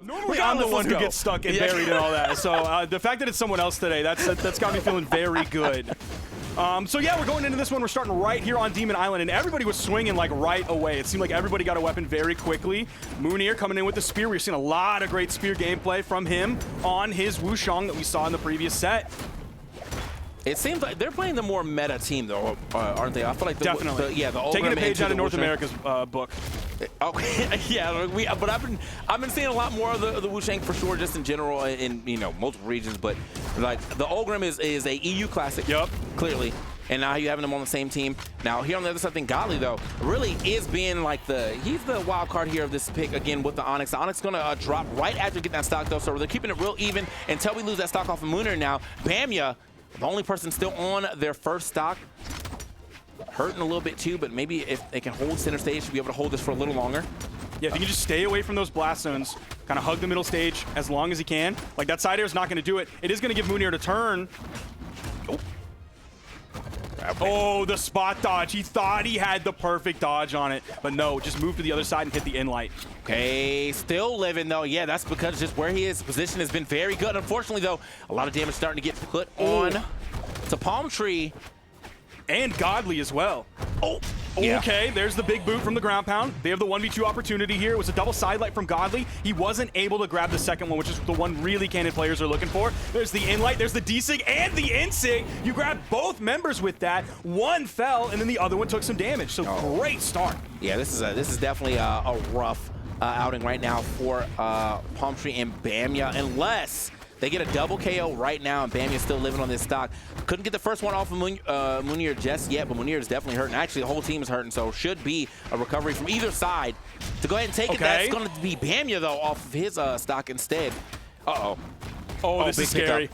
Normally I'm the one who gets stuck and buried and all that. So the fact that it's someone else today, that's got me feeling very good. So yeah, we're going into this one. We're starting right here on Demon Island, and everybody was swinging like right away. It seemed like everybody got a weapon very quickly. Mounir coming in with the spear. We've seen a lot of great spear gameplay from him on his Wushang that we saw in the previous set. It seems like they're playing the more meta team, though, aren't they? I feel like Definitely. the taking a page out of North America's book. Okay, yeah, but I've been seeing a lot more of the Wushang for sure, just in general in multiple regions. But like the Ulgrim is a EU classic, clearly, and now you're having them on the same team. Now here on the other side, I think Godly though really is being like he's the wild card here of this pick again with the Onyx. The Onyx gonna drop right after getting that stock though, so they're keeping it real even until we lose that stock off of Mounir. Now Bamya, the only person still on their first stock, hurting a little bit too, but maybe if they can hold center stage, should be able to hold this for a little longer. Yeah, if you can just stay away from those blast zones, kind of hug the middle stage as long as he can. Like that side air is not going to do it. It is going to give Mounir to turn. Oh, the spot dodge. He thought he had the perfect dodge on it, but no, just move to the other side and hit the in-light. Okay, still living though. Yeah, that's because just where he is, position has been very good. Unfortunately though, a lot of damage starting to get put on to Palmtree. And Godly as well. Okay, there's the big boot from the ground pound. They have the 1v2 opportunity here. It was a double sidelight from Godly. He wasn't able to grab the second one, which is the one really Canon players are looking for. There's the in-light, there's the D-Sig, and the in-Sig. You grab both members with that. One fell, and then the other one took some damage. So great start. Yeah, this is definitely a rough outing right now for Palmtree and Bamya, unless they get a double KO right now, and Bamya's still living on this stock. Couldn't get the first one off of Mounir just yet, but Mounir is definitely hurting. Actually, the whole team is hurting, so should be a recovery from either side. To go ahead and take it, that's going to be Bamya, though, off of his stock instead. Oh, this is scary.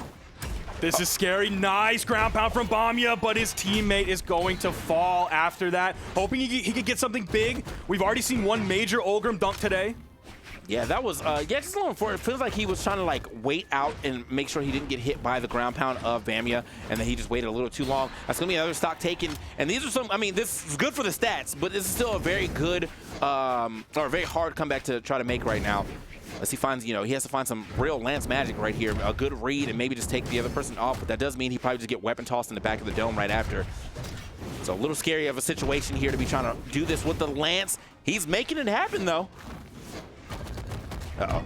This is scary. Nice ground pound from Bamya, but his teammate is going to fall after that. Hoping he could get something big. We've already seen one major Ulgrim dunk today. Yeah, that was, just a little unfortunate. It feels like he was trying to, like, wait out and make sure he didn't get hit by the ground pound of Bamya, and then he just waited a little too long. That's going to be another stock taken. And these are some, I mean, this is good for the stats, but this is still a very good, or a very hard comeback to try to make right now. Unless he finds, he has to find some real Lance magic right here, a good read, and maybe just take the other person off. But that does mean he probably just get weapon tossed in the back of the dome right after. So a little scary of a situation here to be trying to do this with the Lance. He's making it happen, though. Uh-oh. All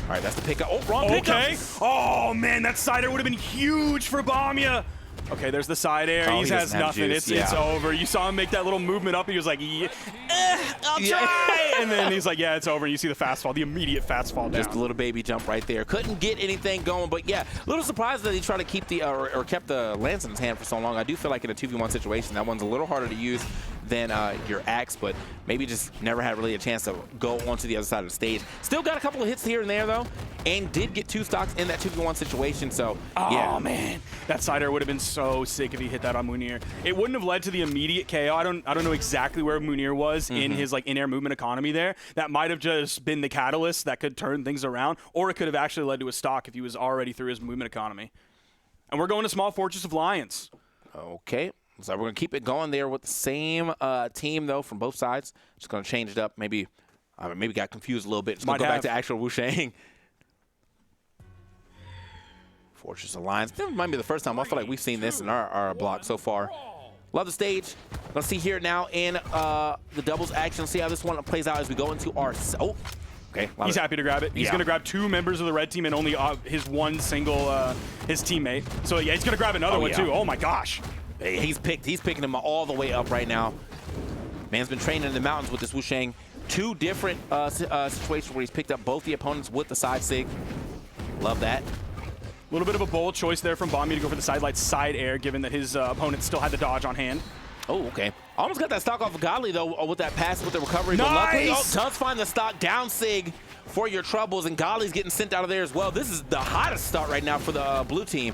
right, that's the pickup. Oh, wrong pickup. Okay. Oh, man, that side air would have been huge for Bamya. Okay, there's the side air. He has nothing. It's over. You saw him make that little movement up. He was like, I'll try. And then he's like, yeah, it's over. And you see the fast fall, the immediate fast fall down. Just a little baby jump right there. Couldn't get anything going. But, yeah, a little surprised that he tried to keep the or kept the lance in his hand for so long. I do feel like in a 2v1 situation, that one's a little harder to use than your axe, but maybe just never had really a chance to go onto the other side of the stage. Still got a couple of hits here and there, though, and did get 2 stocks in that 2v1 situation. So, yeah. Oh, man. That side air would have been so sick if he hit that on Mounir. It wouldn't have led to the immediate KO. I don't know exactly where Mounir was in his like in-air movement economy there. That might have just been the catalyst that could turn things around, or it could have actually led to a stock if he was already through his movement economy. And we're going to Small Fortress of Lions. Okay. So we're going to keep it going there with the same team, though, from both sides. Just going to change it up. Maybe got confused a little bit. Just going to go back to actual Wushang. Fortress Alliance. This might be the first time I feel like we've seen this in our block so far. Love the stage. Let's see here now in the doubles action. See how this one plays out as we go into our... Oh, okay. He's happy to grab it. He's going to grab 2 members of the red team and only his one single, his teammate. So, yeah, he's going to grab another one, too. Oh, my gosh. He's picking him all the way up right now. Man's been training in the mountains with this Wushang. 2 different situations where he's picked up both the opponents with the side sig. Love that. A little bit of a bold choice there from Bamya to go for the sidelight side air, given that his opponent still had the dodge on hand. Oh, okay. Almost got that stock off of Godly, though, with that pass with the recovery. Nice! But luckily, does find the stock down sig for your troubles, and Godly's getting sent out of there as well. This is the hottest start right now for the blue team.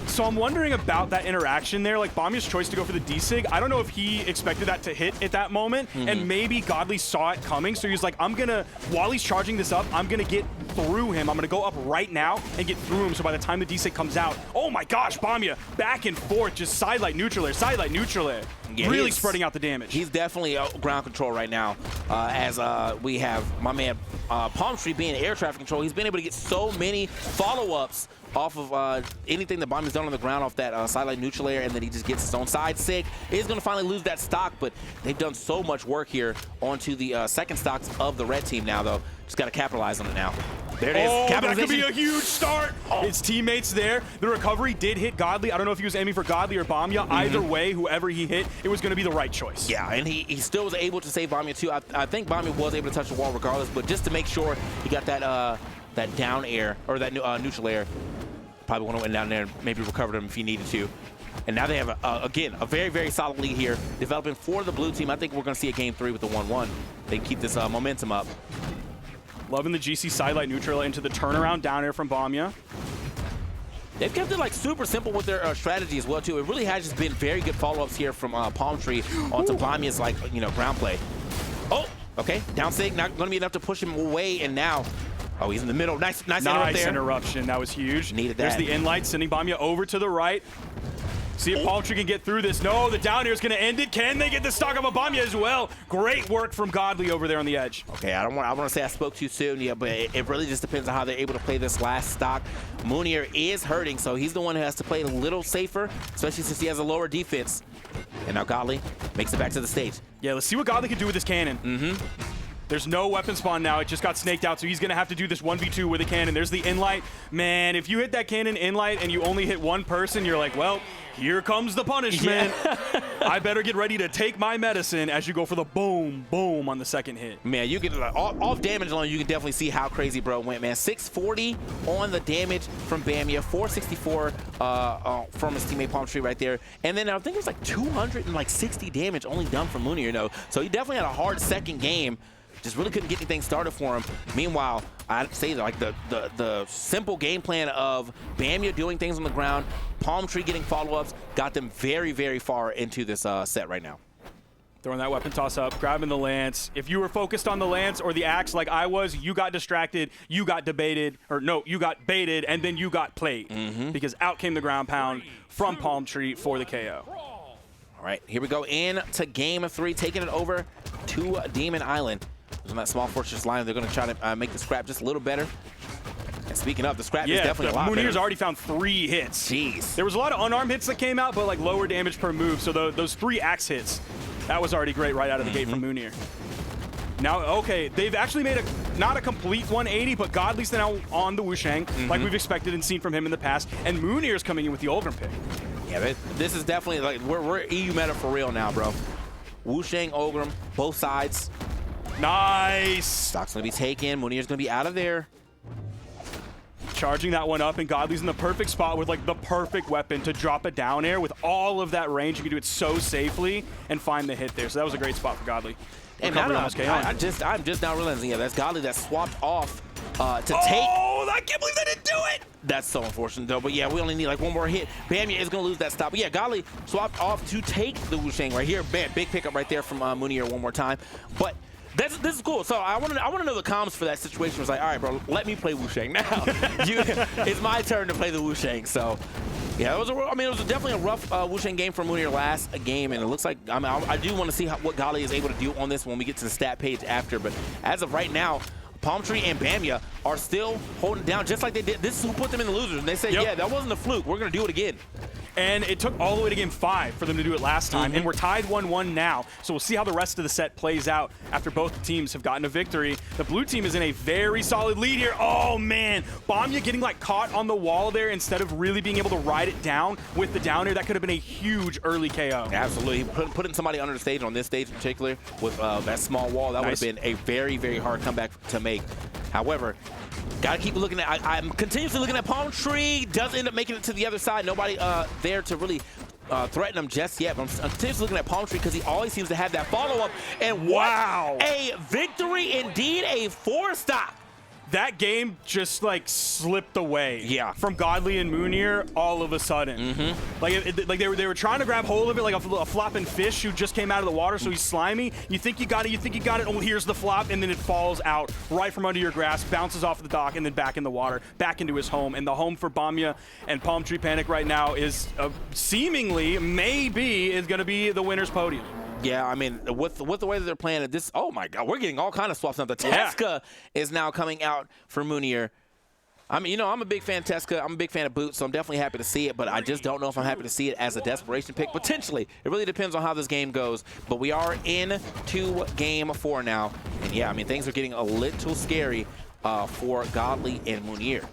So I'm wondering about that interaction there, like Bamya's choice to go for the D-Sig. I don't know if he expected that to hit at that moment, and maybe Godly saw it coming, so he's like, while he's charging this up, I'm gonna get through him. I'm gonna go up right now and get through him, so by the time the D-Sig comes out, oh my gosh, Bamya, back and forth, just sidelight, neutral air, sidelight, neutral air. Yeah, really spreading out the damage. He's definitely ground control right now, as we have my man Palmtree being air traffic control. He's been able to get so many follow-ups off of anything that Bamya's done on the ground off that sideline neutral air, and then he just gets his own side sig. He's going to finally lose that stock, but they've done so much work here onto the second stocks of the red team now, though. Just got to capitalize on it now. There it is. Oh, that could be a huge start. His teammates there. The recovery did hit Godly. I don't know if he was aiming for Godly or Bamya. Either way, whoever he hit, it was going to be the right choice. Yeah, and he still was able to save Bamya, too. I think Bamya was able to touch the wall regardless, but just to make sure he got that down air, or that neutral air, probably would have went down there and maybe recovered him if he needed to. And now they have, again, a very, very solid lead here, developing for the blue team. I think we're going to see a game 3 with the 1-1. They keep this momentum up. Loving the GC sidelight neutral into the turnaround down air from Bamya. They've kept it like super simple with their strategy as well too. It really has just been very good follow-ups here from Palmtree onto Bamya's ground play. Oh, okay, down sig, not going to be enough to push him away, and now, oh, he's in the middle. Nice interrupt there. Interruption, that was huge. Needed that. There's the in-light, sending Bamya over to the right. See if Palmtree can get through this. No, the down air is going to end it. Can they get the stock of a Bamya as well? Great work from Godly over there on the edge. Okay, I want to say I spoke too soon, yeah, but it really just depends on how they're able to play this last stock. Mounir is hurting, so he's the one who has to play a little safer, especially since he has a lower defense. And now Godly makes it back to the stage. Yeah, let's see what Godly can do with this cannon. There's no weapon spawn now. It just got snaked out, so he's going to have to do this 1v2 with a cannon. There's the in-light. Man, if you hit that cannon in-light and you only hit one person, you're like, well, here comes the punishment. Yeah. I better get ready to take my medicine as you go for the boom, boom on the second hit. Man, you get off damage alone, you can definitely see how crazy bro went, man. 640 on the damage from Bamya, 464 from his teammate Palmtree right there. And then I think it was like 260 damage only done from Mounir, so he definitely had a hard second game. Just really couldn't get anything started for him. Meanwhile, I'd say like the simple game plan of Bamya doing things on the ground, Palmtree getting follow-ups, got them very, very far into this set right now. Throwing that weapon toss up, grabbing the lance. If you were focused on the lance or the axe like I was, you got distracted, you got debated, or no, you got baited, and then you got played. Because out came the ground pound from Palmtree for the KO. All right, here we go into game 3, taking it over to Demon Island. On that small fortress line, they're going to try to make the scrap just a little better. And speaking of, the scrap is definitely a lot better. Mounir's already found 3 hits. Jeez. There was a lot of unarmed hits that came out, but like lower damage per move. So those 3 axe hits, that was already great right out of the gate from Mounir. Now, okay, they've actually made not a complete 180, but Godly's now on the Wushang, like we've expected and seen from him in the past. And Mounir's coming in with the Ulgrim pick. Yeah, this is definitely like we're EU meta for real now, bro. Wushang, Ulgrim, both sides. Nice. Stock's going to be taken. Mounir's going to be out of there. Charging that one up, and Godly's in the perfect spot with like the perfect weapon to drop a down air with all of that range. You can do it so safely and find the hit there. So that was a great spot for Godly. And I'm just now realizing, yeah, that's Godly that swapped off to take. Oh, I can't believe they didn't do it. That's so unfortunate, though. But yeah, we only need like one more hit. Bamya is going to lose that stop. But yeah, Godly swapped off to take the Wushang right here. Bam, big pickup right there from Mounir one more time. But this is cool. So I want to know the comms for that situation. It was like, all right, bro, let me play Wushang now. It's my turn to play the Wushang. So yeah, it was definitely a rough Wushang game for Mounir last game, and it looks like I do want to see what Godly is able to do on this when we get to the stat page after. But as of right now, Palmtree and Bamya are still holding it down just like they did. This is who put them in the losers. And they said, yeah, that wasn't a fluke. We're going to do it again. And it took all the way to game 5 for them to do it last time. And we're tied 1-1 now. So we'll see how the rest of the set plays out after both teams have gotten a victory. The blue team is in a very solid lead here. Oh, man. Bamya getting like caught on the wall there instead of really being able to ride it down with the down air. That could have been a huge early KO. Absolutely. Putting somebody under the stage on this stage in particular with that small wall, that would have been a very, very hard comeback to make. However, gotta keep looking at. I'm continuously looking at Palmtree. Does end up making it to the other side. Nobody there to really threaten him just yet. But I'm continuously looking at Palmtree because he always seems to have that follow-up. And wow, a victory indeed! A 4-stop that game just like slipped away from Godly and Mounir all of a sudden. Like they were trying to grab hold of it like a flopping fish who just came out of the water, so he's slimy. You think you got it, oh, here's the flop, and then it falls out right from under your grasp, bounces off the dock, and then back in the water, back into his home. And the home for Bamya and Palmtree Panic right now is seemingly, maybe, is going to be the winner's podium. Yeah, I mean, with the way that they're playing it, this, oh my God, we're getting all kind of swaps now. The Tesca is now coming out for Mounir. I mean, you know, I'm a big fan of Tesca. I'm a big fan of Boots, so I'm definitely happy to see it, but I just don't know if I'm happy to see it as a desperation pick. Potentially. It really depends on how this game goes, but we are into game 4 now. And yeah, I mean, things are getting a little scary for Godly and Mounir.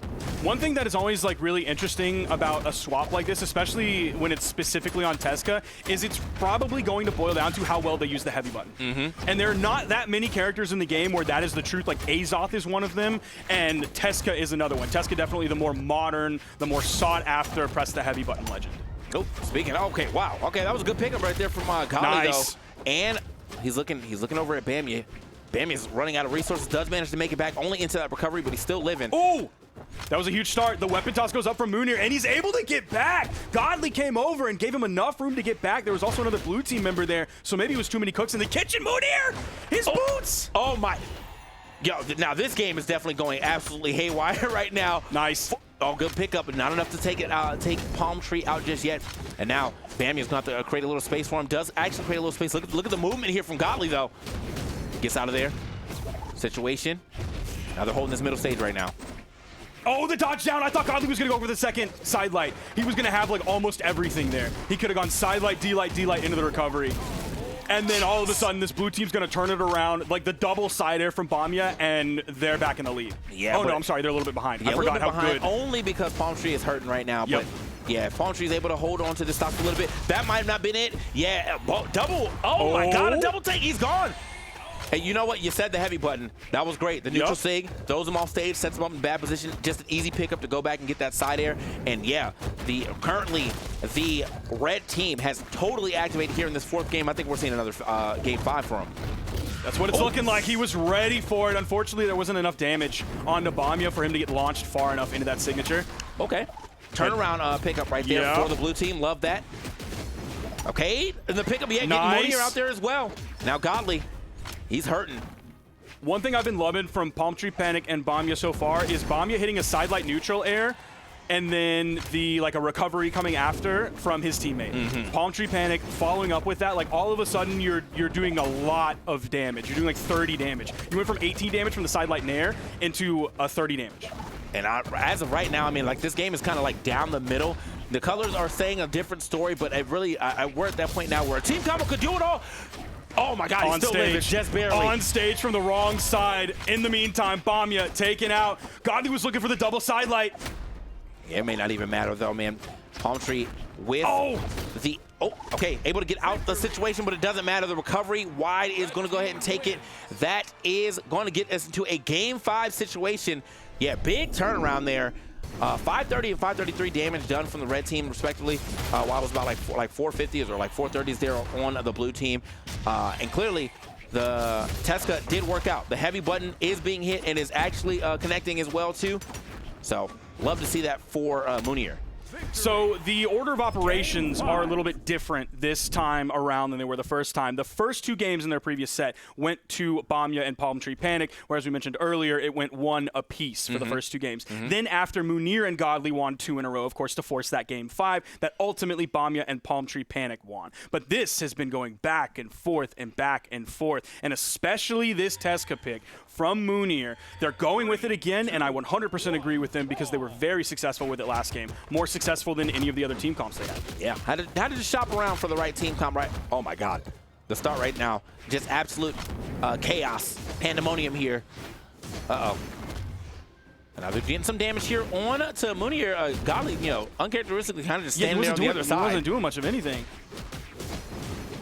One thing that is always like really interesting about a swap like this, especially when it's specifically on Tesca, is it's probably going to boil down to how well they use the heavy button. And there are not that many characters in the game where that is the truth. Like Azoth is one of them, and Tesca is another one. Tesca definitely the more modern, the more sought after press the heavy button legend. Oh, speaking of, okay, wow. Okay, that was a good pickup right there from Godly though. And he's looking over at Bamya. Bamya's running out of resources, does manage to make it back only into that recovery, but he's still living. Oh! That was a huge start. The weapon toss goes up from Mounir, and he's able to get back. Godly came over and gave him enough room to get back. There was also another blue team member there, so maybe it was too many cooks in the kitchen. Mounir! His boots! Oh, my. Yo, now this game is definitely going absolutely haywire right now. Nice. Oh, good pickup, but not enough to take Palmtree out just yet. And now Bamya's going to have to create a little space for him. Does actually create a little space. Look at the movement here from Godly, though. Gets out of there. Situation. Now they're holding this middle stage right now. Oh, the dodge down. I thought Godly was going to go for the second side light. He was going to have like almost everything there. He could have gone side light, D-light, D-light into the recovery. And then all of a sudden, this blue team's going to turn it around, like the double side air from Bamya, and they're back in the lead. Yeah. Oh, no, I'm sorry. They're a little bit behind. Yeah, I forgot how good. Only because Palmtree is hurting right now. But yeah, if Palmtree's able to hold on to the stock a little bit, that might have not been it. Yeah, double. Oh, my God, a double take. He's gone. Hey, you know what? You said the heavy button. That was great. The neutral sig throws him off stage, sets him up in bad position. Just an easy pickup to go back and get that side air. And yeah, currently the red team has totally activated here in this 4th game. I think we're seeing another game 5 for him. That's what it's looking like. He was ready for it. Unfortunately, there wasn't enough damage on the Bamya for him to get launched far enough into that signature. Okay. Turnaround pickup right there for the blue team. Love that. Okay. And the pickup, getting Mounir out there as well. Now Godly. He's hurting. One thing I've been loving from Palmtree Panic and Bamya so far is Bamya hitting a side light neutral air, and then a recovery coming after from his teammate. Palmtree Panic following up with that, like all of a sudden you're doing a lot of damage. You're doing like 30 damage. You went from 18 damage from the side light nair into a 30 damage. And as of right now, I mean, like this game is kind of like down the middle. The colors are saying a different story, but we're at that point now where a team combo could do it all. Oh my God, he's still living, just barely. On stage from the wrong side. In the meantime, Bamya taken out. Godly was looking for the double side light. Yeah, it may not even matter though, man. Palmtree with okay, able to get out the situation, but it doesn't matter. The recovery wide is going to go ahead and take it. That is going to get us into a game 5 situation. Yeah, big turnaround there. 530 and 533 damage done from the red team, respectively, while it was about like 450s or like 430s there on the blue team. And clearly, the Tesca did work out. The heavy button is being hit and is actually connecting as well, too. So, love to see that for Mounir. So the order of operations are a little bit different this time around than they were the first time. The first 2 games in their previous set went to Bamya and Palmtree Panic, where, as we mentioned earlier, it went 1 apiece for the first 2 games. Then after Mounir and Godly won 2 in a row, of course, to force that game 5, that ultimately Bamya and Palmtree Panic won. But this has been going back and forth and back and forth, and especially this Tesca pick from Mounir. They're going with it again, and I 100% agree with them because they were very successful with it last game. More successful than any of the other team comps they had. Yeah, had to just shop around for the right team comp, right? Oh my God. The start right now, just absolute chaos, pandemonium here. Uh-oh. And now they're getting some damage here on to Mounir. Godly, uncharacteristically kind of just standing there on the other side. He wasn't doing much of anything.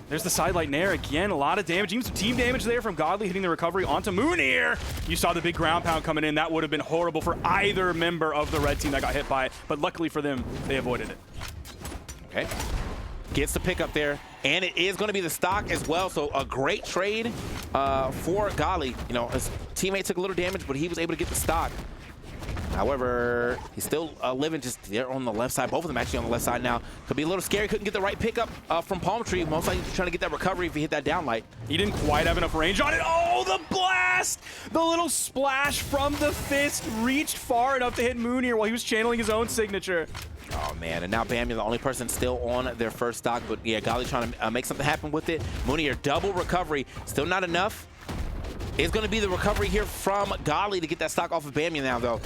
There's the side light nair again. A lot of damage. Even some team damage there from Godly hitting the recovery onto Mounir. You saw the big ground pound coming in. That would have been horrible for either member of the red team that got hit by it. But luckily for them, they avoided it. Okay. Gets the pick up there. And it is going to be the stock as well. So a great trade for Godly. teammate took a little damage, but he was able to get the stock. However, he's still living just there on the left side. Both of them actually on the left side now. Could be a little scary. Couldn't get the right pickup from Palmtree. Most likely trying to get that recovery if he hit that downlight. He didn't quite have enough range on it. Oh, the blast! The little splash from the fist reached far enough to hit Mounir while he was channeling his own signature. Oh, man. And now bamya, the only person still on their first stock. But, yeah, Godly trying to make something happen with it. Mounir, double recovery. Still not enough. It's going to be the recovery here from Godly to get that stock off of bamya now, though.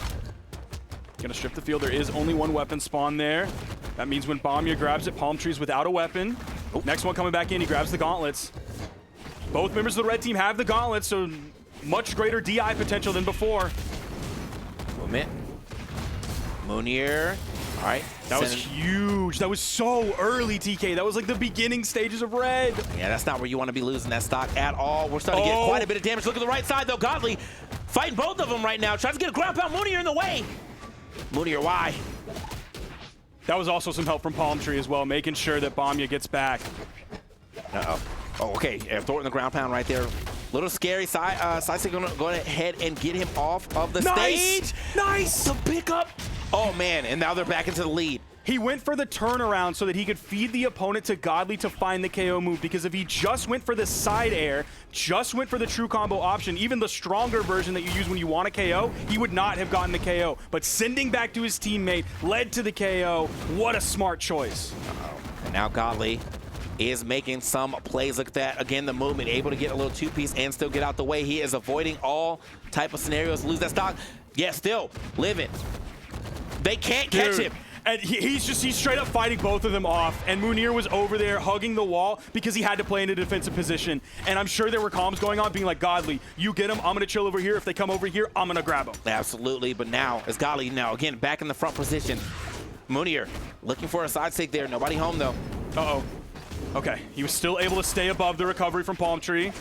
Gonna strip the field. There is only one weapon spawn there. That means when bamya grabs it, Palmtree's without a weapon. Next one coming back in, he grabs the gauntlets. Both members of the red team have the gauntlets, so much greater DI potential than before. Moment. Mounir. All right. That was huge. That was so early, TK. That was like the beginning stages of red. Yeah, that's not where you want to be losing that stock at all. We're starting to get quite a bit of damage. Look at the right side, though. Godly fighting both of them right now. Tries to get a ground pound. Mounir in the way. Mounir, why? That was also some help from Palmtree as well, making sure that bamya gets back. Uh-oh. Oh, okay. Yeah, throwing the ground pound right there. Little scary. Sai's going to go ahead and get him off of the stage. Nice! The pickup. Oh, man. And now they're back into the lead. He went for the turnaround so that he could feed the opponent to Godly to find the KO move, because if he just went for the side air, just went for the true combo option, even the stronger version that you use when you want a KO, he would not have gotten the KO. But sending back to his teammate led to the KO. What a smart choice. And now Godly is making some plays. Look at that. Again, the movement, able to get a little two-piece and still get out the way. He is avoiding all type of scenarios to lose that stock. Yeah, still living. They can't catch him. And he's straight up fighting both of them off. And Mounir was over there hugging the wall because he had to play in a defensive position. And I'm sure there were comms going on being like, Godly, you get him, I'm gonna chill over here. If they come over here, I'm gonna grab them. Absolutely, but now it's Godly now, again, back in the front position. Mounir looking for a side stick there. Nobody home, though. Uh-oh. Okay, he was still able to stay above the recovery from Palmtree.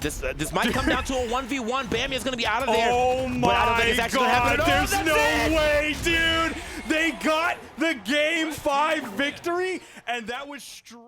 This might come down to a 1v1. Bamya's going to be out of there. Oh my but I don't think it's actually God, gonna happen there's no way, dude. They got the Game 5 victory, and that was straight.